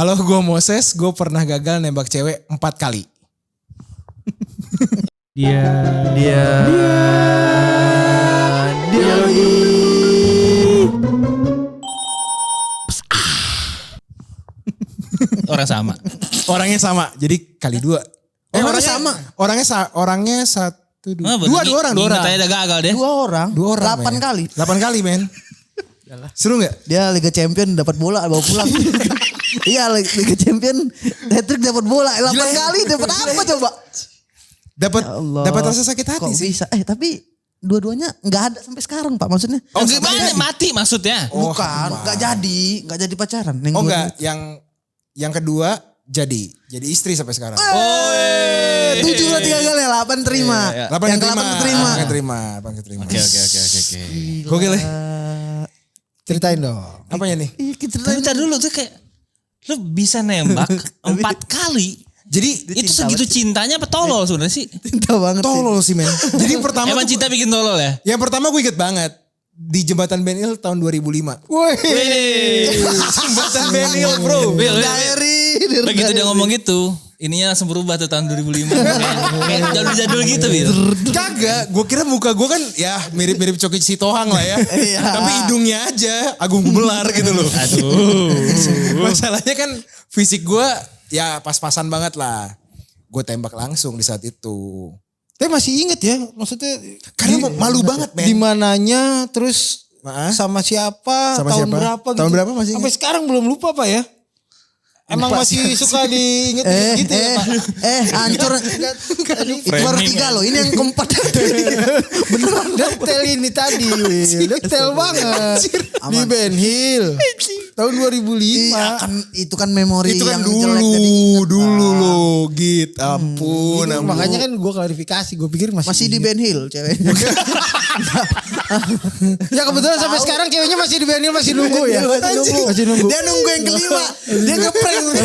Halo, gue Moses. Gue pernah gagal nembak cewek 4 kali. Dia Orang sama. Orangnya sama, jadi kali 2. Orangnya sama. Orangnya 1, 2. Oh, Dua orang. Tanya udah gagal deh. 2 orang. 8 men. kali. 8 kali men. Seru gak? Dia Liga Champion dapat bola bawa pulang. Iya Liga Champion hat-trick dapat bola 8 kali dapat apa coba? Dapat Ya Allah. dapat rasa sakit hati Kok sih. bisa? Tapi dua-duanya nggak ada sampai sekarang Pak maksudnya. Oh, gimana mati maksudnya? Oh, Bukan, nggak jadi pacaran. Yang Oh dua- enggak, yang kedua jadi istri sampai sekarang. Oh, 7 lah 3 kali 8 terima. Iya, iya. 8 Yang keterima. ke-8 terima. 8 keterima. Oke. Gokil ya. Ceritain dong. Apanya nih? Iya, kita Tapi ntar dulu tuh kayak lu bisa nembak 4 kali. Jadi Itu segitu cintanya apa tolol sebenarnya sih? cinta banget. tolol sih men. Jadi pertama Emang tuh, cinta bikin tolol ya? yang pertama gue inget banget. Di jembatan Ben Hill tahun 2005. Woi. Jembatan Ben Hill bro. Will. Diary. Begitu dia ngomong gitu, ininya langsung berubah tuh tahun 2005. Kayak jadul-jadul gitu, Will. Kagak, gue kira muka gue kan ya mirip-mirip Coki Sitohang lah ya. Iya. Tapi hidungnya aja Agung Gumelar gitu loh. Aduh. Masalahnya kan fisik gue ya pas-pasan banget lah. Gue tembak langsung di saat itu. Tapi masih inget ya, maksudnya Karena malu banget men. di mananya, terus Maaf. sama siapa, Sama tahun siapa? berapa gitu. Tahun berapa masih Sampai ingat? sekarang belum lupa Pak ya? Emang Lupa masih suka diinget gitu ya Pak? Hancur. Itu baru 3 loh, ini yang keempat. Beneran detail ini tadi, Will. Detail banget. Di Ben Hill. Tahun 2005. Iya, kan itu kan memori Itu kan yang jelek jadi inget, dulu Pak. loh gitu. Ampun. Itu makanya kan gue klarifikasi, gue pikir Masih di inget. Ben Hill ceweknya. Ya kebetulan sampai sekarang ceweknya masih di Ben Hill, masih nunggu ya. Masih nunggu. Dia nunggu yang kelima. Dia ngeprank gue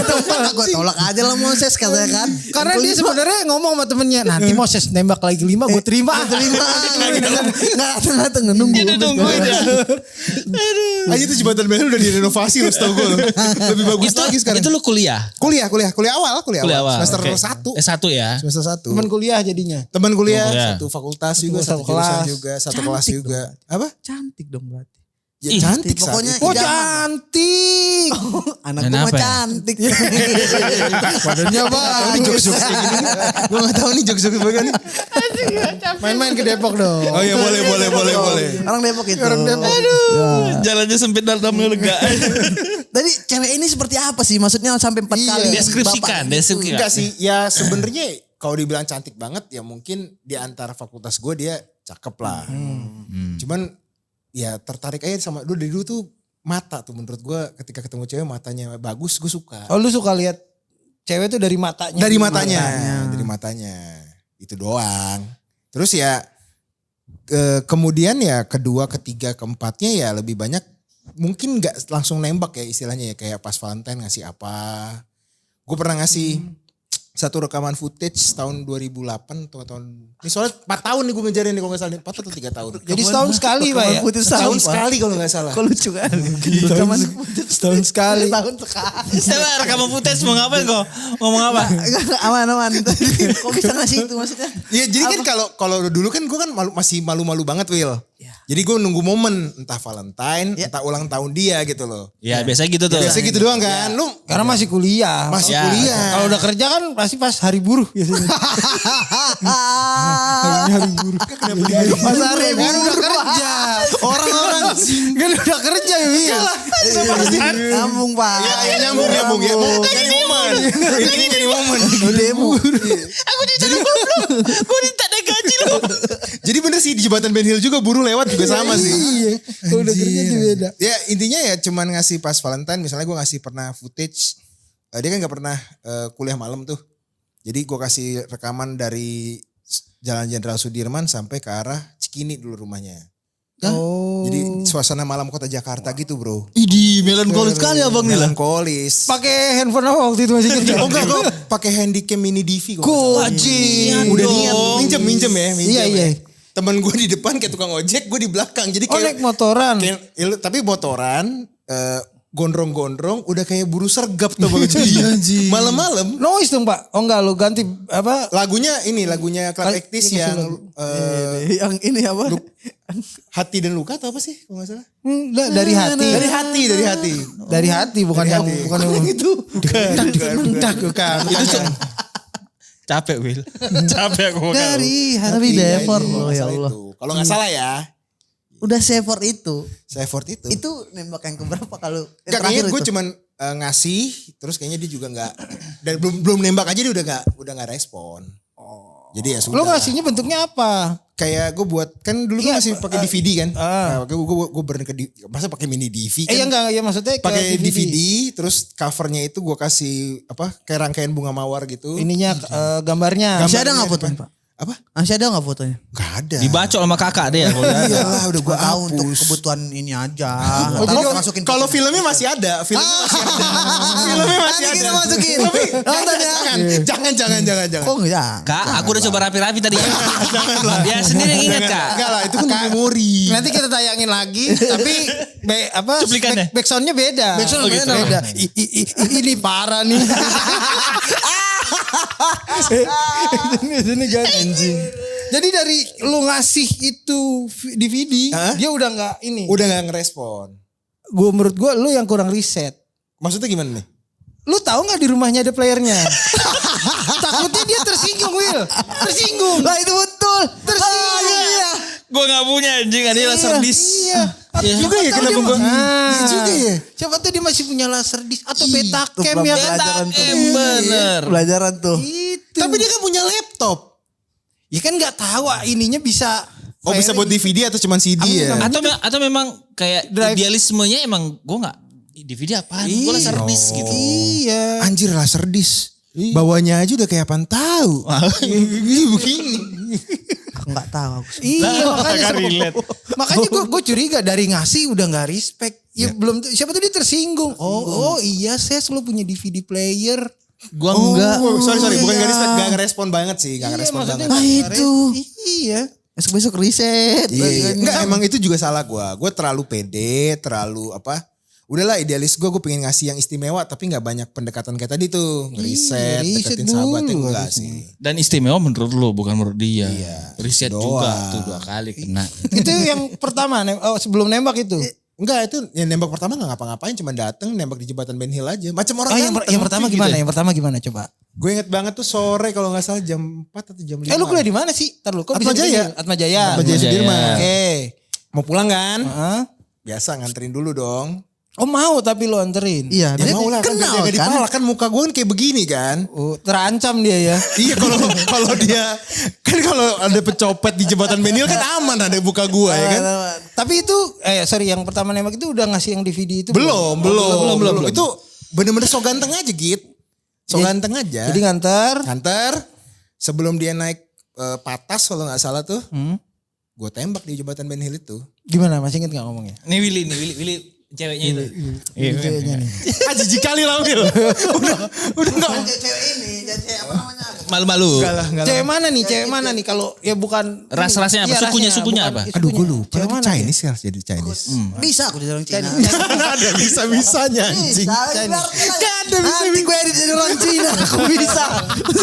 tolak aja lah Moses katanya kan. Karena dia sebenarnya ngomong sama temennya, nanti Moses nembak lagi 5 gue terima. terima. Enggak datang nunggu. Dia nungguin ya. Aja itu jembatan Ben Hill udah direnovasi loh setahu gue loh. Lebih bagus lagi sekarang. Itu lu kuliah? Kuliah awal. Kuliah awal. Semester Oke. 1. S1 ya? Semester 1. Teman kuliah jadinya. Teman kuliah, Kuliah. satu fakultas juga, Satu satu jurusan kelas. juga, satu Cantik kelas juga. Apa? Cantik dong berarti. Ya, Ih, cantik pokoknya saat itu. Oh Idaman. cantik. Anak Dan gue mah apa ya? cantik. Badannya bagus. Jokes-jokes kayak gini. Gue gak tahu nih jokes-jokes bagaimana. Main-main ke Depok dong. Oh iya boleh. Orang Depok itu. Orang Depok. Jalannya sempit dalamnya lega. Tadi cewek ini seperti apa sih? Maksudnya sampai 4 Iya. kali. Deskripsikan. Enggak sih, ya sebenarnya kalau dibilang cantik banget ya mungkin di antara fakultas gue dia cakep lah. Cuman ya tertarik aja sama dari dulu tuh mata tuh menurut gue ketika ketemu cewek matanya bagus gue suka. Oh lu suka lihat cewek tuh dari matanya. Dari matanya. Itu doang. Terus ya kemudian ya kedua, ketiga, keempatnya ya lebih banyak mungkin gak langsung nembak ya istilahnya ya kayak pas Valentine ngasih apa. Gue pernah ngasih satu rekaman footage tahun 2008 atau tahun ini soalnya 4 tahun nih gue ngejarin nih kalau gak salah 4 atau 3 tahun. Jadi setahun sekali Pak ya. Setahun sekali kalau gak salah. Kok lucu kan? Setahun sekali. Setahun sekali. Coba rekaman footage mau ngapain kok? Ngomong apa? Aman. Kok bisa ngasih itu maksudnya? Iya jadi kan kalau dulu kan gue kan masih malu-malu banget Will. Jadi gue nunggu momen entah Valentine, entah ulang tahun dia gitu loh. Ya biasa gitu tuh. Biasa gitu doang kan. Lu Karena masih kuliah. masih Ya. kuliah. Kalau udah kerja kan pasti pas hari buruh biasanya. Hari buruh. Pas hari Kan udah kerja. Orang-orang kan udah kerja ya. Iya. Nyambung Pak. Ya nyambung ya. Jadi momen. Ini jadi momen. Demo. Aku jadi goblok. Gue ditanya gaji loh. Jadi bener sih di jembatan Ben Hill juga buruh lewat juga sama sih. Iya. Kalau udah kerja tuh beda. Ya intinya ya cuman ngasih pas Valentine misalnya gue ngasih pernah footage. Dia kan gak pernah kuliah malam tuh. Jadi gue kasih rekaman dari Jalan Jenderal Sudirman sampai ke arah Cikini dulu rumahnya. Oh. Jadi suasana malam kota Jakarta gitu bro. Idih, melankolis sekali abang nih lah. Melankolis. Pakai handphone apa waktu itu masih kerja? Oh enggak gue pakai handycam mini DV kok. Wajib. Udah niat minjem ya. Iya. Temen gue di depan kayak tukang ojek, gue di belakang. Jadi Oh kayak naik motoran. tapi motoran gondrong-gondrong udah kayak buru sergap tuh bajunya. Malam-malam Noise dong Pak. Oh enggak, lu ganti apa? lagunya Club Actis yang Yang ini apa? Hati dan Luka atau apa sih kalau nggak salah? Enggak, dari hati. Dari hati bukan yang bukan yang itu. bukan. Capek Will. Capek aku. Dari hati Devor. Oh ya Allah. Kalau nggak salah ya, Udah se-effort itu. se-effort itu. Itu nembak yang keberapa kalau Enggak, kayaknya gue cuman ngasih, terus kayaknya dia juga nggak, dan belum nembak aja dia udah nggak respon. Jadi ya sudah. Lo ngasihnya bentuknya apa? Kayak gue buat kan dulu Iya, kan masih pakai DVD kan. ah. Nah, gue masa pakai mini DV kan. Ya enggak ya maksudnya kayak Pakai DVD, terus covernya itu gue kasih apa kayak rangkaian bunga mawar gitu. Ininya gambarnya. Masih ada gak fotonya Pak? Apa? Masih ada gak fotonya? Gak ada. Dibacok sama kakak dia. Iyalah udah gue Tahu untuk hapus. kebutuhan ini aja. Oh, Ntar jadi masukin kalau filmnya masih ada, filmnya masih ada. Filmnya masih Nanti ada. kita masukin. Tapi Nonton ya. jangan. Oh enggak. Kak, aku udah coba rapi-rapi tadi. Janganlah. Dia sendiri yang ingat Kak. Enggak lah, itu kan memori. Nanti kita tayangin lagi tapi Cuplikannya? backsoundnya beda. Backsound beda. beda. Ini parah nih. Ini kan anjing. Jadi dari lu ngasih itu DVD, Hah? dia udah nggak ini. Udah gak ngerespon. Menurut gue lu yang kurang riset. Maksudnya gimana nih? Lu tahu nggak di rumahnya ada playernya? Takutnya dia tersinggung, Will. Tersinggung. Lah itu betul. Tersinggung. Iya. Gue gak punya anjing. Ini laser disc. Iya. Juga ya kenapa gue? Iya juga ya. Siapa tuh dia masih punya laser disc atau Ih, Betacam tuh ya? pelajaran tuh. Bener. Pelajaran tuh. Itu. Tapi dia kan punya laptop. Ya kan nggak tahu ininya bisa. Oh bisa buat DVD atau cuma CD ya? Atau memang kayak Drive. idealismenya emang gue gak. DVD apaan? Gue laser disc gitu. Iya. Anjir laser disc. Bawahnya aja udah kayak apaan tahu. Begini. Enggak tahu aku. Iya makanya relate. makanya gue curiga dari ngasih udah nggak respect. Ya, belum siapa tuh dia tersinggung. Oh iya saya selalu punya DVD player. Gue enggak. Oh, sorry bukan gak ngerespon banget sih, gak ngerespon maksudnya banget. Ah, itu. Iya. Besok riset. Iya, enggak emang itu juga salah gue. Gue terlalu pede, terlalu apa? Udahlah idealis gue pengen ngasih yang istimewa tapi nggak banyak pendekatan kayak tadi tuh ngeriset, riset deketin sahabatnya dulu enggak harusnya. sih. Dan istimewa menurut lo bukan menurut dia. Iya. Riset Doang. juga tuh 2 kali kena. Itu yang pertama sebelum nembak itu. Enggak itu yang nembak pertama nggak ngapa-ngapain cuma dateng nembak di jembatan Ben Hill aja. Macam orang Oh yang pertama gimana? Yang pertama gimana coba? Gue inget banget tuh sore kalau nggak salah jam 4 atau jam 5. Lu kuliah di mana sih? Ntar lu kok Atma bisa Jaya. Atma Jaya. Atma Jaya Sudirman. Oke. Mau pulang kan? Heeh. Biasa nganterin dulu dong. Oh mau tapi lu anterin. Iya, Ya dia mau lah kan kenal biar kan. dipalak kan muka gue kan kayak begini kan. Oh, terancam dia ya. Iya kalau dia kan kalau ada pecopet di jembatan Ben Hill kan aman ada muka gue ya kan. Tapi itu sorry yang pertama nembak itu udah ngasih yang DVD itu Belum. Itu bener-bener so ganteng aja Git. So ganteng aja. Jadi nganter. Sebelum dia naik patas kalau nggak salah tuh. Gue tembak di jembatan Ben Hill itu. Gimana masih inget gak ngomongnya? Ini Willy ceweknya itu. Kayaknya nih. Jijik kali lah Wil. udah nggak. Cewek ini, cewek apa namanya? Malu-malu. Cewek mana nih kalau ya bukan Ras-rasnya apa? Iya, Sukunya bukan apa? Aduh gue lupa. Cewek mana? Chinese ya jadi Chinese. Bisa aku jadi orang Cina. Ada bisa-bisanya anjing. Gak ada bisa. Nanti gue edit jadi orang Cina. Aku bisa.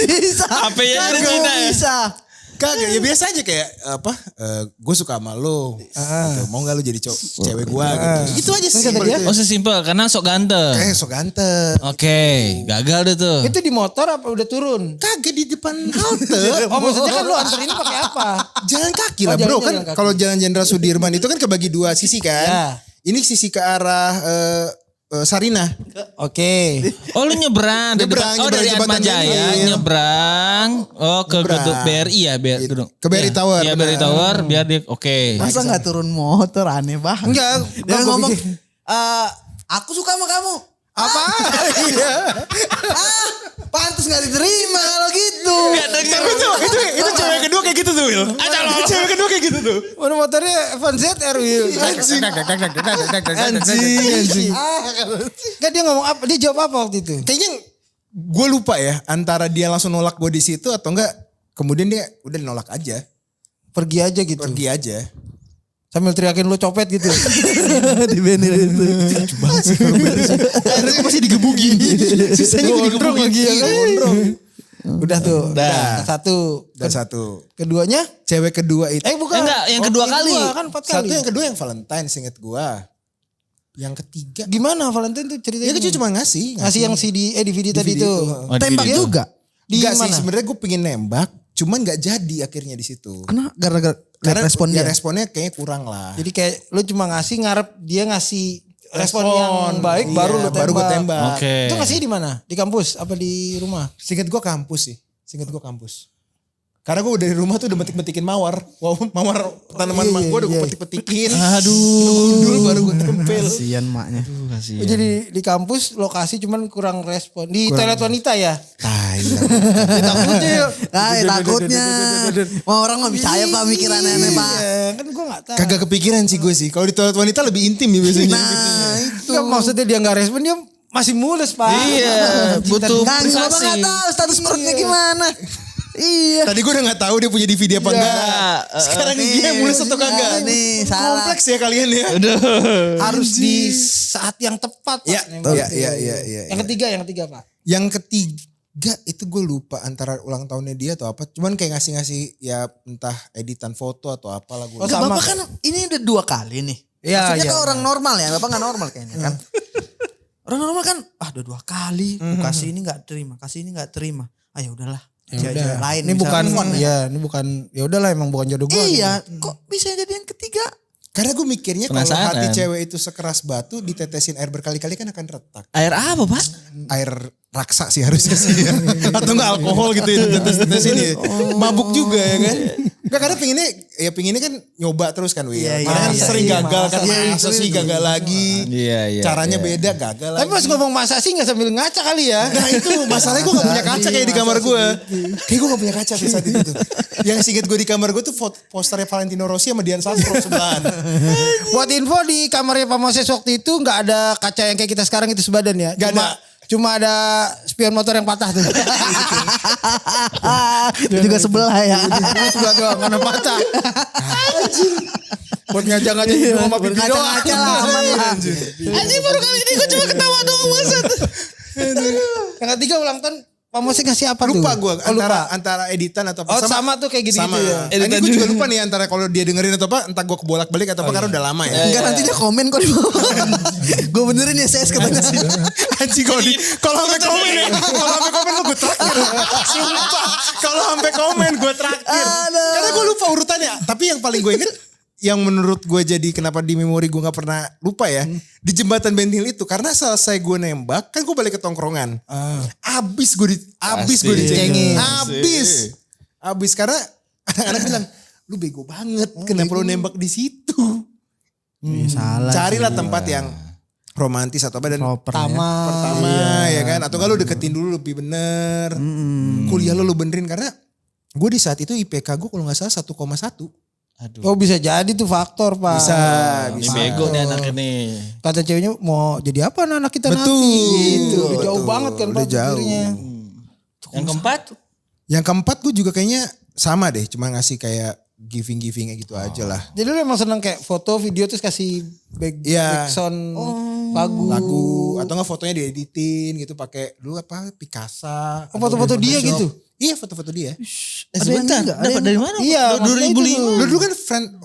Bisa. Apa ya dari Kagak Cina ya? Bisa. Kagak ya biasa aja kayak apa? Gue suka sama lo. Gitu. Mau gak lo jadi cewek gue gitu. Itu aja sih. Oh sesimpel karena sok ganteng. So ganteng. Oke, gagal deh tuh. Itu di motor apa udah turun? Kagak di depan halte. Oh maksudnya kan lu anterin pakai apa? Jalan kaki lah Oh, bro jalan kan. kaki. Kalau jalan Jenderal Sudirman itu kan kebagi 2 sisi kan. Ya. Ini sisi ke arah Sarinah. Oke. Oh lu nyebrang, Nyebrang dari jembatan Atma Jaya Ben Hill. nyebrang, ke Nyebrang. gedung BRI ya, Ke BRI Iya, Tower, Iya BRI benar. Tower, biar dia oke. Masa gak turun motor aneh banget. Enggak. Dia gua ngomong, pikir- aku suka sama kamu. Apa? Iya. Pantes gak diterima kalau gitu. Tapi itu cewek kedua kayak gitu tuh Will. Cewek kedua kayak gitu tuh. Mana motornya Van ZR Will. Anjing. Anjing. Enggak dia ngomong apa? Dia jawab apa waktu itu? Kayaknya gue lupa ya antara dia langsung nolak gue di situ atau enggak. Kemudian dia udah nolak aja. Pergi aja gitu. Pergi aja. Sambil teriakin lo copet gitu. Di Benhil itu. Akhirnya gue masih digebukin. Sisanya gue Gondrong lagi ya kan. Gondrong. Udah tuh. Udah. Satu. Dan satu. Keduanya? Cewek kedua itu. Bukan. Enggak, yang kedua kali. Kan 4 kali. Satu yang kedua yang Valentine seinget gue. Yang ketiga. Gimana Valentine tuh ceritanya? Ya gue cuma ngasih. Ngasih yang DVD tadi DVD tuh. Oh, di Tembak video. juga. Di Enggak sih mana? sebenarnya gue pengen nembak. Cuman gak jadi akhirnya di situ. Kenapa? Gara-gara Karena respon ya dia. responnya kayaknya kurang lah. Jadi kayak lu cuma ngasih ngarep dia ngasih respon yang baik Iya, baru lu tembak. baru gue tembak. Oke. Itu ngasih di mana? Di kampus apa di rumah? Singkat gue kampus sih. Singkat gue kampus. Karena gue dari rumah tuh udah metik-metikin mawar. Wow, mawar tanaman Iya, gue udah gue iya. petik-petikin. Aduh. Dulu baru gue tempel. Kasian maknya. Oh, jadi di kampus lokasi cuman kurang respon. Di toilet wanita ya? Tai. Takutnya ya. Takutnya. Mau orang gak percaya pak mikir aneh-aneh pak. Iya, kan gue gak tahu. Kagak kepikiran sih gue sih. Kalau di toilet wanita lebih intim ya biasanya. Nah itu. Enggak, maksudnya dia gak respon dia masih mulus pak. Iya, butuh Kan bapak privasi. gak tahu status perutnya gimana. Iya. Tadi gue udah gak tahu dia punya DVD apa enggak. Sekarang dia mulus atau kagak. Nih salah. Kompleks ya kalian ya. Harus di saat yang tepat pak. Ya, nembak ya, itu. ya, ya, ya, Yang ketiga pak. Yang ketiga itu gue lupa antara ulang tahunnya dia atau apa. Cuman kayak ngasih-ngasih ya entah editan foto atau apalah gue. Oh, Enggak, sama. bapak kan ini udah 2 kali nih. Iya, Maksudnya iya, kan orang normal ya, bapak gak normal kayaknya kan. Orang normal kan, udah 2 kali, kasih ini gak terima, kasih ini gak terima. Ah ya udahlah. Ya Cewek-cewek udah. lain Ini bisa bukan move on ya. ya, ini bukan ya udahlah emang bukan jodoh gue. Iya, kok bisa jadi yang ketiga? Karena gue mikirnya kalau Penasaran. hati cewek itu sekeras batu ditetesin air berkali-kali kan akan retak. Air apa pak? Air raksa sih harusnya sih ya. Atau enggak alkohol gitu ya ditetes-tetesin ya. Mabuk juga ya kan. Enggak karena pinginnya kan nyoba terus kan Wil. Iya, Karena kan iya, sering iya. gagal kan. Iya, Masa sih gagal lagi. Iya, iya. Caranya iya. beda gagal Tapi lagi. pas ngomong masa sih gak sambil ngaca kali ya. Nah itu masalahnya gue gak punya kaca kayak di kamar gue. Kayak gue gak punya kaca tuh saat itu tuh. Yang singkat gue di kamar gue tuh posternya Valentino Rossi sama Dian Sastro sebelahan. Buat info di kamarnya Pak Moses waktu itu gak ada kaca yang kayak kita sekarang itu sebadan ya. Gak ada. Cuma ada spion motor yang patah tuh. Itu juga sebelah ya. Sebelah doang karena patah. Buat ngajak-ngajak Iya, sama pipi doang. Ngaca-ngaca lah aman lah. Anjing baru kali ini gue cuma ketawa doang maksud. Yang ketiga ulang tahun Pak Moses ngasih apa tuh? Lupa gue Oh, lupa. antara editan atau Oh, sama tuh kayak gitu-gitu sama. ya. Ini Editan gue juga juga. lupa nih antara kalau dia dengerin atau apa. Entah gue kebolak-balik atau apa karena udah lama ya. Enggak nanti dia komen kok di bawah. Gue benerin ya CS katanya sih. Anjing kalau sampai komen ya. Kalau sampai komen lu gue traktir. Sumpah. Kalau sampai komen gue traktir. Aduh. Karena gue lupa urutannya. Tapi yang paling gue inget. Yang menurut gue jadi kenapa di memori gue gak pernah lupa ya. Di jembatan Benhil itu. Karena selesai gue nembak. Kan gue balik ke tongkrongan. Abis gue dicengin. Abis. Karena anak-anak bilang. Lu bego banget. Kenapa lu nembak di situ? Salah. Carilah tempat yang romantis atau apa. Dan pertama ya kan. Atau kalau lu deketin dulu lebih bener. Kuliah lu benerin. Karena gue di saat itu IPK gue kalau gak salah 1,1. Oh bisa jadi tuh faktor Pak. Ini bego nih anaknya nih. Kata ceweknya mau jadi apa anak kita Betul. nanti. Gitu. Udah Betul. jauh banget kan Udah Pak jauh. pikirnya. Yang keempat? Yang keempat gue juga kayaknya sama deh. Cuma ngasih kayak giving-givingnya gitu aja lah. Jadi lu emang seneng kayak foto video terus kasih Iya. backsound lagu. Lagu atau enggak fotonya dieditin gitu pakai dulu apa Picasa. Oh, foto-foto dia gitu? Iya foto-foto dia. Sebentar, dapat dari mana? Iya, maksudnya itu 2005. Dulu kan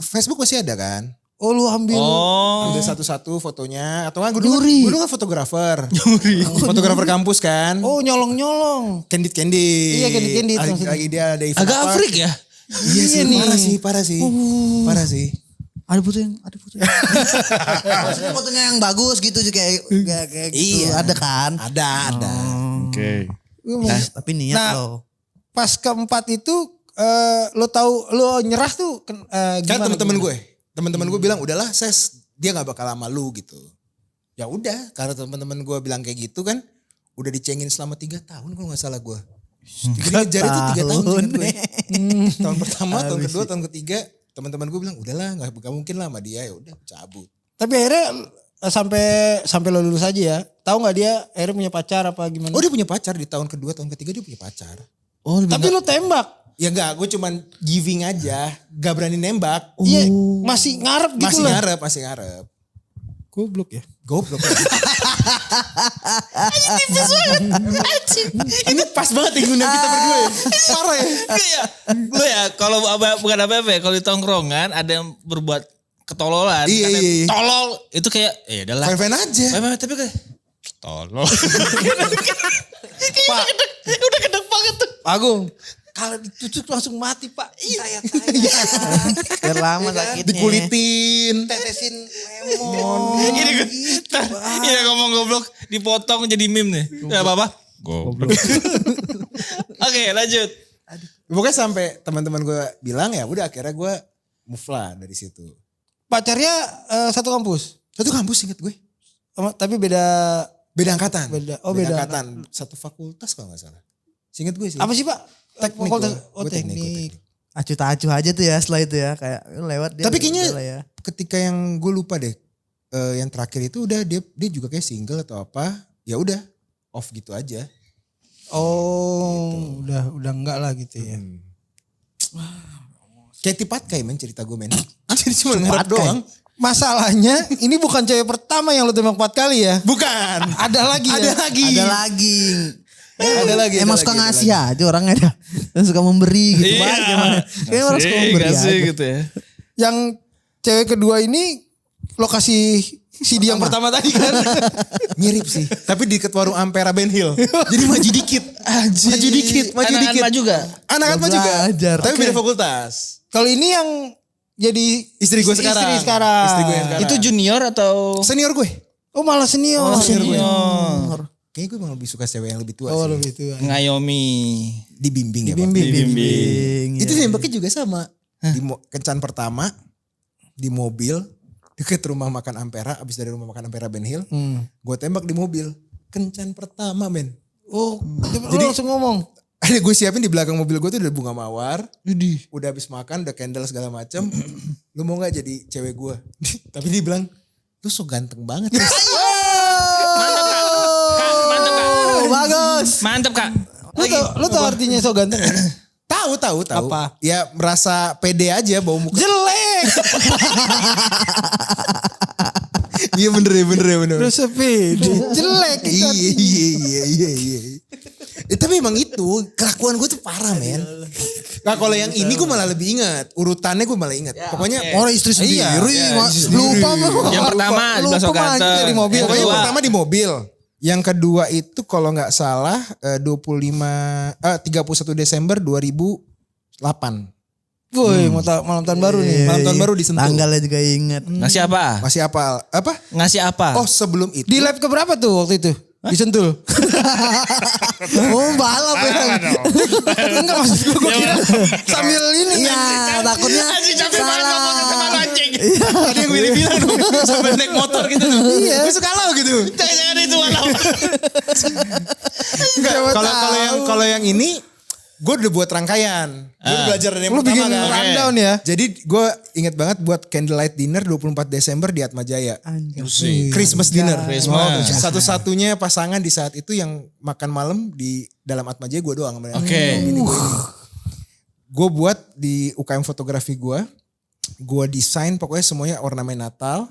Facebook masih ada kan. Oh lu ambil. Oh. Ambil satu-satu fotonya. Atau enggak gue dulu kan fotografer. Fotografer kampus kan. Oh nyolong-nyolong. Candid. Iya, candid maksudnya. Lagi dia ada event Agak apa. Afrik ya? Iya sih parah sih. Parah sih. Ada fotonya. Maksudnya fotonya yang bagus gitu kayak gitu. Ada kan? Ada. Oke. Tapi niat Nah, loh. Pas keempat itu lo tahu lo nyerah tuh Kan gimana? teman-teman gue bilang udahlah Ses, dia nggak bakal lama lu gitu. Ya udah, karena teman-teman gue bilang kayak gitu kan, udah dicengin selama 3 tahun kalau nggak salah gue. Ngejar itu 3 tahun seingat gue. Tahun pertama, tahun kedua, tahun ketiga, teman-teman gue bilang udahlah nggak mungkin lah sama dia, ya udah cabut. Tapi akhirnya sampai lo lulus aja ya. Tahu nggak dia akhirnya punya pacar apa gimana? Oh dia punya pacar di tahun kedua, tahun ketiga dia punya pacar. Oh, Tapi lo tembak. Ya enggak, gue cuman giving aja. Gak berani nembak. Iya, masih ngarep gitu Masih lah. ngarep, masih ngarep. Goblok ya. Goblok. Ini pas banget ya ngundang kita berdua ya. Parah ya. Iya. Lu ya kalau bukan apa-apa ya, kalau di tongkrongan ada yang berbuat ketololan, Iya, katanya iya. tolol, itu kayak ya udahlah. Fine-fine aja. Fine-fine, tapi kayak tolol. Pak, udah gedek banget tuh. Pak Agung, kalau ditusuk langsung mati Pak. Saya Biar lama sakitnya. Dikulitin. tetesin lemon. Ini gue, iya ngomong goblok, dipotong jadi meme nih. Ya apa-apa? Goblok. Oke lanjut. Pokoknya sampai teman-teman gue bilang ya udah akhirnya gue move lah dari situ. Pacarnya satu kampus. Satu kampus inget gue. Tapi beda Beda angkatan. Beda angkatan. Satu fakultas kalau gak salah. Seinget gue sih. apa sih Pak? Teknik Fakultas gua. oh Gua teknik, teknik. Acuh-acuh aja tuh ya setelah itu ya. Kayak lewat dia. Tapi kayaknya udah lah ya. ketika yang gue lupa deh. Yang terakhir itu udah dia juga kayak single atau apa. Ya udah off gitu aja. Oh, udah enggak lah gitu ya. Kayak tipat kayak men cerita gue men. Jadi cuma ngarep doang. Masalahnya ini bukan cewek pertama yang lu tembak 4 kali ya. Bukan. Ada lagi ya. Ada lagi. Ada lagi. Ada lagi. Emang suka ngasih aja orangnya dah. Dan suka memberi gitu. Baik emang. Kayaknya orang suka memberi aja. gitu ya. Yang cewek kedua ini lokasi CD yang pertama tadi kan. Mirip sih. Tapi di dekat warung Ampera Ben Hill. Jadi maju dikit. Maju dikit. Maju Anak-anak dikit. maju juga. Anak-anak juga. Belajar. Tapi beda fakultas. Kalau ini yang jadi Istri gue sekarang. Istri sekarang. Istri gue yang sekarang. Itu junior atau? Senior gue. Oh malah senior. Senior. Kayaknya gue emang lebih suka cewek yang lebih tua Oh sih. lebih tua. Ngayomi. Dibimbing ya Pak. Bimbing. Itu nembaknya juga sama. Di kencan pertama. Di mobil. Deket rumah makan Ampera. Abis dari rumah makan Ampera Ben Hill. Gue tembak di mobil. Kencan pertama men. Oh, jadi langsung ngomong. Ada gue siapin di belakang mobil gue tuh ada bunga mawar. Udah habis makan, udah candle segala macem. Lu mau gak jadi cewek gue? Tapi dia bilang, lu so ganteng banget. Mantap kak. Mantap kak. Oh, bagus. Mantap kak. Lu tau artinya so ganteng? Tahu. Apa? Ya merasa pede aja bawa muka. Jelek. Iya bener. Terus pede. Jelek. Iya. Tapi emang itu kelakuan gue tuh parah men. Nah kalau yang ini gue malah lebih ingat. Urutannya gue malah ingat. Pokoknya orang istri sendiri. Lupa mah. Yang pertama di Baso Ganteng. Dari mobil. Pokoknya Yang yang kedua, pertama di mobil. Yang kedua itu kalau nggak salah 31 Desember 2008. Woi, malam tahun baru nih. Malam tahun baru di Sentul. Tanggalnya juga inget. ngasih apa? Masih apal. Apa? Ngasih apa? Oh sebelum itu. Di lab keberapa tuh waktu itu? Di Sentul. Oh balap ya. Enggak maksud gue kira sambil ini. Iya takutnya salah. Tadi yang Willy bilang dong. Sampai naik motor gitu tuh. Iya. Gue suka lo gitu. Jangan itu walau. Kalau yang ini. Gue udah buat rangkaian. Gue udah belajar dari yang Lu bikin pertama kan. rundown ya. Jadi gue inget banget buat candlelight dinner 24 Desember di Atma Jaya. Christmas dinner. Christmas. Satu-satunya pasangan di saat itu yang makan malam di dalam Atma Jaya gue doang. Oke. Gue buat di UKM fotografi gue. Gue desain pokoknya semuanya ornamen Natal.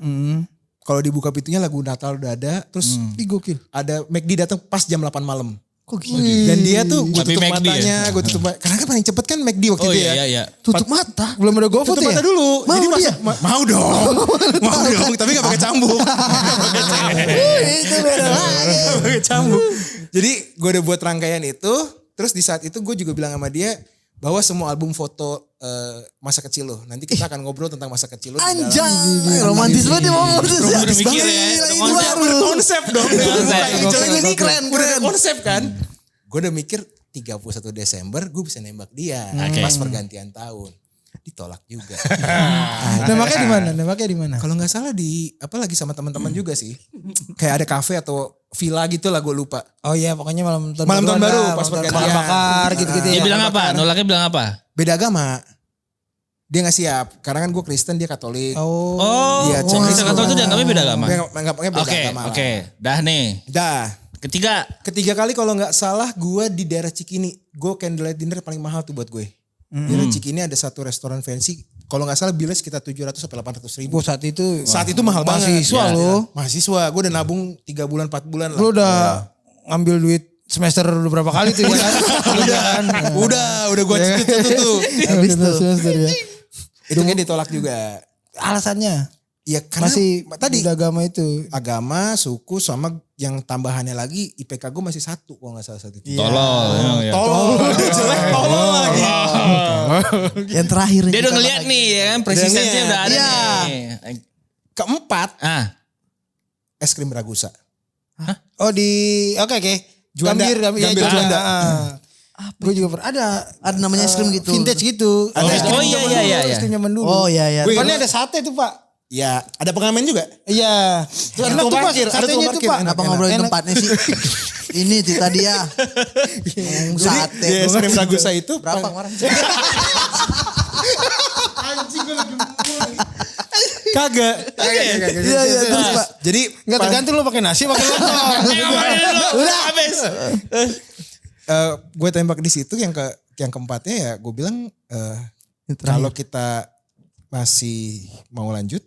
Kalau dibuka pintunya lagu Natal udah ada. Terus Gokil. ada McD datang pas jam 8 malam. Kok gitu? Dan dia tuh gue Tapi tutup McD matanya. Gue tutup matanya. Karena kan paling cepet kan McD waktu Oh itu ya. iya. Tutup mata. Belum ada GoFood Tutup ya? mata dulu. Mau Jadi dia? mau dong. Mau dong. Tapi gak pakai cambuk. Itu beda lagi. Gak pakai cambuk. Jadi gue udah buat rangkaian itu. Terus di saat itu gue juga bilang sama dia. Bawa semua album foto masa kecil lo. Nanti kita akan ngobrol tentang masa kecil lo. Anjay. Romantis banget ya ngomong tuh. Udah mikir ya. Udah konsep dong. Konsep. Ini keren. Udah konsep kan. Gue udah mikir 31 Desember gue bisa nembak dia. Oke. Pas pergantian tahun. Ditolak juga. Nembaknya di mana? Kalau nggak salah apalagi sama teman-teman juga sih. Kayak ada kafe atau villa gitu lah gue lupa. Oh iya pokoknya malam tahun Malam tahun baru, ada, pas malam tahun pergantian. bakar gitu-gitu Dia ya. bilang apa? Nolaknya bilang apa? Beda agama. Dia nggak siap. Karena kan gue Kristen, dia Katolik. Oh. Dia Kristen Katolik itu dianggapnya beda agama. Anggapnya beda agama. Oke. Dah nih. Dah. Ketiga. Ketiga kali kalau nggak salah gue di daerah Cikini. Gue candlelight dinner paling mahal tuh buat gue. Daerah Cikini ada satu restoran fancy. Kalau nggak salah bilnya sekitar 700 sampai 800 ribu. Saat itu Mahal banget. mahasiswa Ya. lo. Mahasiswa. Gue udah nabung 3 bulan 4 bulan lah. Lu udah ngambil duit semester berapa kali tuh ya kan? Udah gue cerita tuh. Habis tuh. Semester ya. Itu kan ditolak juga. Alasannya Ya karena masih tadi udah agama itu. agama, suku sama yang tambahannya lagi IPK gue masih 1 kalau nggak salah satu. Tolol. emang ya. Tolol. Jelek tolol lagi. Yang terakhir Dia udah ngeliat nih ya kan, presidennya udah ada Iya. nih. Keempat, Ah, es krim Ragusa. Oh di oke. Juanda. Gambir Gambir Juanda. Gue juga pernah Ada namanya es krim gitu. vintage gitu. Ada es krim iya, zaman iya, dulu. iya. Es krim zaman dulu. Oh iya iya. Gue Depannya ada sate tuh Pak. Ya, ada pengamen juga. Iya. Ada Enak tuh tukang Pak. parkir, ada Satenya tukang tuh parkir. Pak. Kenapa ngobrolin Enak. tempatnya sih? Ini itu tadi ya. Sate. Di es krim Ragusa itu Berapa kemarin? Kagak. Iya terus Pak. Jadi Enggak tergantung lo pakai nasi pakai lontong. udah habis. gue tembak di situ yang keempatnya ya gue bilang kalau kita masih mau lanjut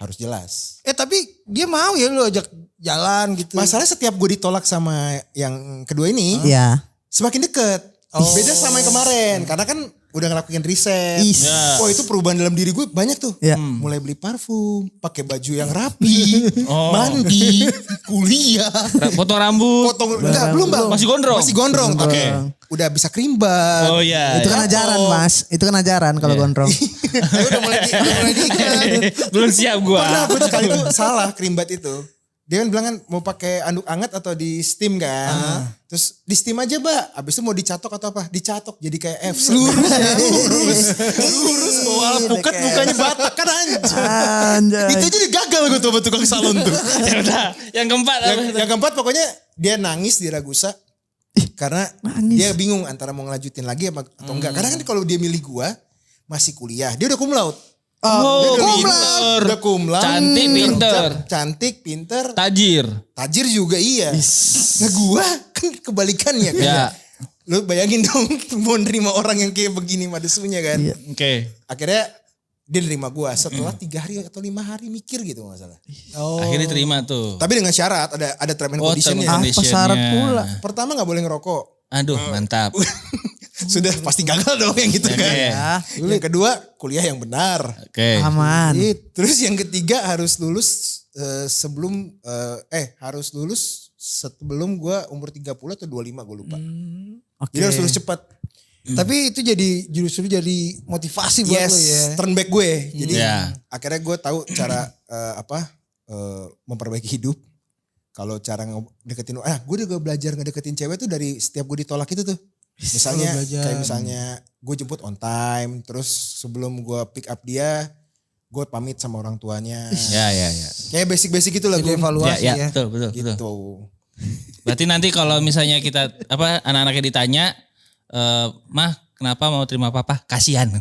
harus jelas. Tapi dia mau ya lo ajak jalan gitu. Masalahnya setiap gue ditolak sama yang kedua ini Iya. semakin deket. Beda sama yang kemarin karena kan udah ngelakuin riset. Is. Ya. Oh itu perubahan dalam diri gue banyak tuh. Ya. Mulai beli parfum, pakai baju yang rapi, mandi, kuliah, Potong rambut. potong enggak belum bang. Masih gondrong? Masih gondrong. Oke. Udah bisa krimbat. Oh iya. Itu kan ajaran mas. Itu kan ajaran kalau gondrong. Tapi udah mulai diikat. Belum siap gua. Pernah gue sekali itu salah krimbat itu. Dia kan bilang kan mau pakai anduk anget atau di steam kan. Terus di steam aja mbak. Abis itu mau dicatok atau apa? Dicatok jadi kayak F. Lurus. Bawa alpukat mukanya batak kan anjir. Anjay. Itu aja dia gagal gue tuh sama tukang salon tuh. Ya udah, yang keempat apa? Yang keempat pokoknya dia nangis di Ragusa. Karena dia bingung antara mau ngelanjutin lagi atau enggak. Karena kan kalau dia milih gua masih kuliah. Dia udah cum laude. Oh, Dia pinter. udah cum laude. Cantik, pinter. Cantik, pinter. Tajir. Tajir juga iya. Nah gua kan kebalikannya kan. Ya. Lu bayangin dong mau nerima orang yang kayak begini madesunya kan. Iya. Oke. Akhirnya dia nerima gua setelah 3 hari atau 5 hari mikir gitu gak salah. Akhirnya terima tuh. Tapi dengan syarat ada term and Oh, conditionnya. term and Apa syarat pula? Pertama gak boleh ngerokok. Aduh, mantap. Sudah pasti gagal dong yang gitu kan. Oke. Yang kedua kuliah yang benar. Oke. Aman. Terus yang ketiga harus lulus harus lulus sebelum gua umur 30 atau 25 gue lupa. Oke. Jadi harus lulus cepat. Tapi itu justru jadi motivasi buat lo ya. Turn back gue. Jadi Ya. akhirnya gue tahu cara memperbaiki hidup. Kalau cara deketin, gue udah belajar ngedeketin cewek tuh dari setiap gue ditolak itu tuh. Misalnya kayak misalnya gue jemput on time, terus sebelum gue pick up dia, gue pamit sama orang tuanya. Ya. Kayak basic-basic gitu lah Jadi gue. evaluasi ya. Betul. Gitu. Berarti nanti kalau misalnya kita anak-anaknya ditanya, mah kenapa mau terima papa? Kasihan.